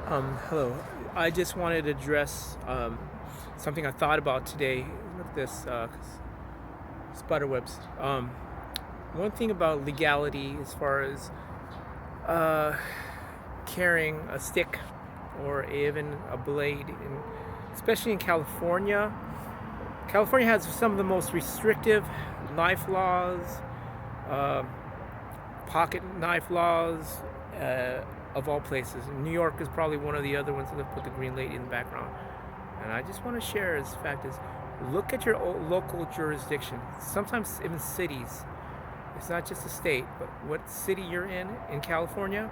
Hello. I just wanted to address something I thought about today. Look at this spider webs. One thing about legality, as far as uh, carrying a stick or even a blade, especially in California. California has some of the most restrictive knife laws, uh, pocket knife laws of all places. New York is probably one of the other ones that put the green lady in the background. And I just want to share as fact is, look at your local jurisdiction. Sometimes even cities. It's not just a state, but what city you're in California,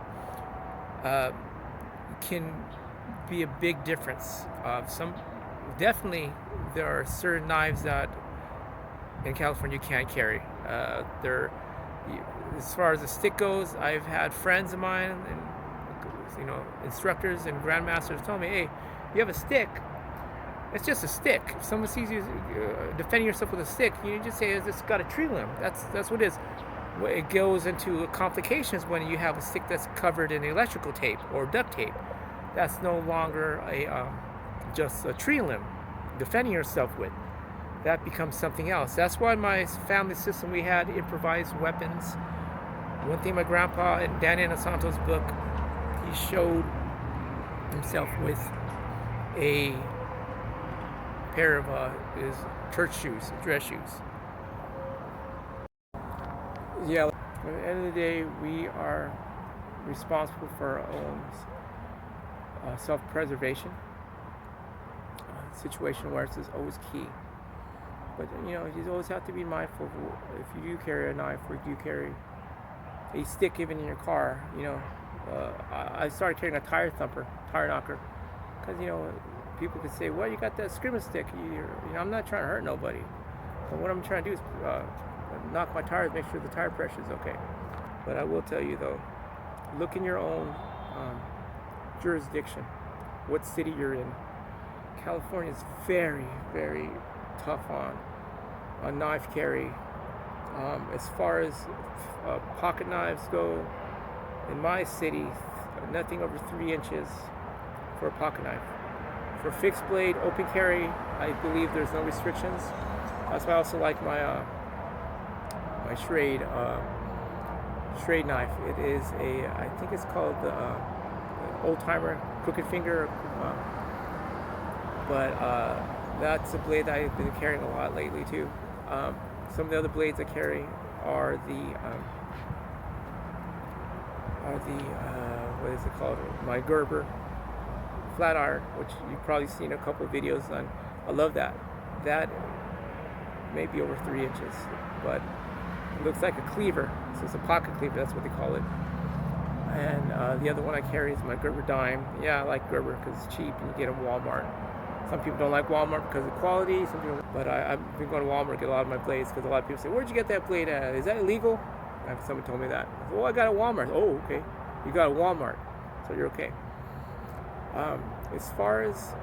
uh, can be a big difference. Some definitely there are certain knives that in California you can't carry. They're as far as the stick goes, I've had friends of mine and instructors and grandmasters tell me, "Hey, you have a stick. It's just a stick. If someone sees you defending yourself with a stick, you just say it's got a tree limb. That's what it is." It goes into complications when you have a stick that's covered in electrical tape or duct tape. That's no longer just a tree limb defending yourself with. That becomes something else. That's why my family system, we had improvised weapons. One thing my grandpa in Dan Inosanto's book, he showed himself with a pair of his church shoes, dress shoes. Yeah, at the end of the day, we are responsible for our own self-preservation. Situation where it's always key. But you always have to be mindful of if you do carry a knife or you carry a stick even in your car. I started carrying a tire knocker, because people could say, "Well, you got that Escrima stick." I'm not trying to hurt nobody, but what I'm trying to do is knock my tires, make sure the tire pressure is okay. But I will tell you though, look in your own jurisdiction, what city you're in. California is very, very tough on knife carry. As far as pocket knives go, in my city, nothing over 3 inches for a pocket knife. For fixed blade, open carry, I believe there's no restrictions. That's why I also like my Schrade knife. It is I think it's called the old timer crooked finger. But that's a blade that I've been carrying a lot lately too. Some of the other blades I carry are the what is it called? My Gerber flat iron, which you've probably seen a couple of videos on. I love that. That may be over 3 inches, but it looks like a cleaver. So it's a pocket cleaver. That's what they call it. And the other one I carry is my Gerber dime. Yeah, I like Gerber because it's cheap and you get them at Walmart. Some people don't like Walmart because of quality. But I've been going to Walmart to get a lot of my blades because a lot of people say, "Where'd you get that blade at? Is that illegal?" Someone told me that. I said, "Well, I got it at Walmart." "Oh, okay. You got it at Walmart, so you're okay." As far as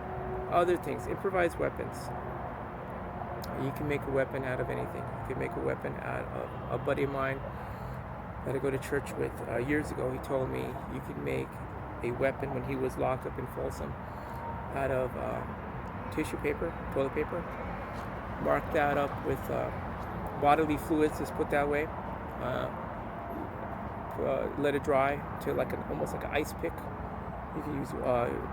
other things, improvised weapons. You can make a weapon out of anything. You can make a weapon out of a buddy of mine that I go to church with years ago. He told me you could make a weapon when he was locked up in Folsom out of tissue paper, toilet paper. Mark that up with bodily fluids, just put that way. Let it dry to almost like an ice pick. You can use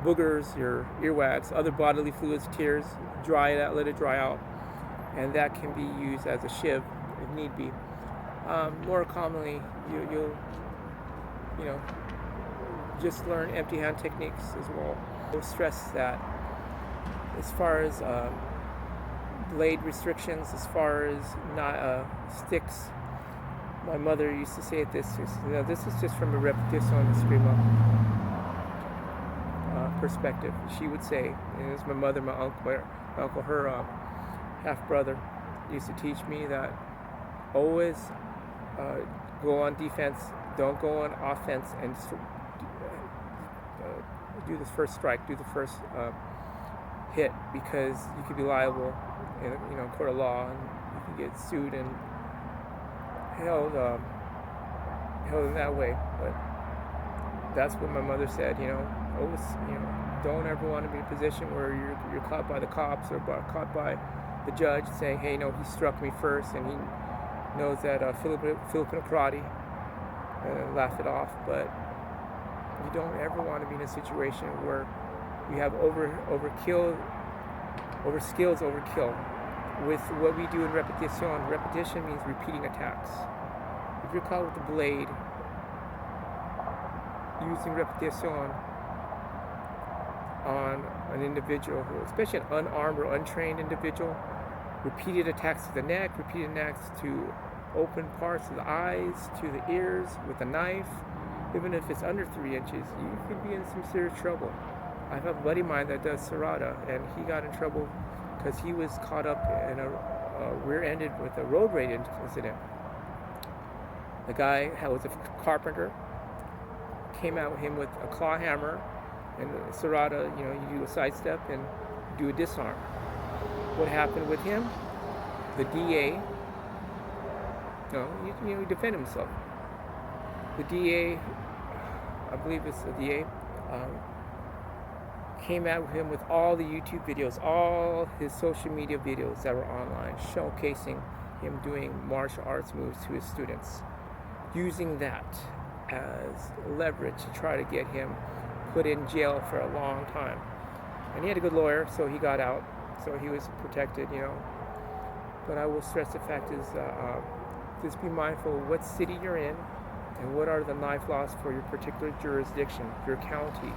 boogers, your earwax, other bodily fluids, tears. Dry it out, let it dry out, and that can be used as a shiv if need be. More commonly, you'll just learn empty hand techniques as well. I'll stress that as far as blade restrictions, as far as not sticks, my mother used to say this is just from a repetition on Escrima perspective. She would say, and it was my mother, my uncle, her half brother, used to teach me that always go on defense, don't go on offense, and do the first strike, do the first hit, because you could be liable in court of law, and you can get sued and held in that way. But that's what my mother said. Always, don't ever want to be in a position where you're caught by the cops or caught by the judge saying, hey, no, he struck me first, and he knows that Filipino karate, and laugh it off. But you don't ever want to be in a situation where we have overkill, over skills overkill. With what we do in repetition means repeating attacks. If you're caught with a blade, using repetition on an individual, especially an unarmed or untrained individual, repeated attacks to the neck, repeated attacks to open parts of the eyes, to the ears with a knife, even if it's under 3 inches, you could be in some serious trouble. I have a buddy of mine that does serrata, and he got in trouble because he was caught up in a rear-ended with a road rage incident. The guy was a carpenter, came at him with a claw hammer, and serrata, you do a sidestep and do a disarm. What happened with him? The DA, he defended himself. The DA, I believe it's the DA, came at him with all the YouTube videos, all his social media videos that were online, showcasing him doing martial arts moves to his students, using that as leverage to try to get him put in jail for a long time. And he had a good lawyer, so he got out, so he was protected, But I will stress the fact is, just be mindful of what city you're in and what are the knife laws for your particular jurisdiction, your county.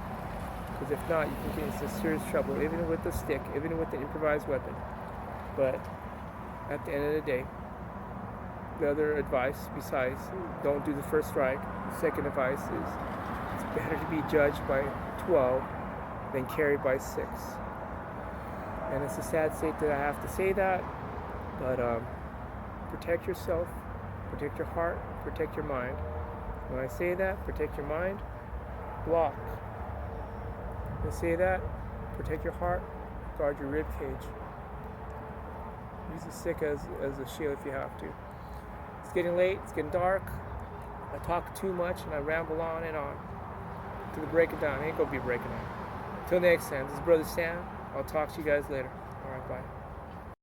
Because if not, you can get into serious trouble, even with the stick, even with the improvised weapon. But at the end of the day, the other advice besides don't do the first strike, the second advice is it's better to be judged by 12 than carried by 6. And it's a sad state that I have to say that, but protect yourself, protect your heart, protect your mind. When I say that, protect your mind, block. When I say that, protect your heart, guard your rib cage. Use the stick as a shield if you have to. It's getting late, it's getting dark. I talk too much and I ramble on and on. To the break it down. I ain't gonna be breaking down. Till next time, this is Brother Sam. I'll talk to you guys later. Alright, bye.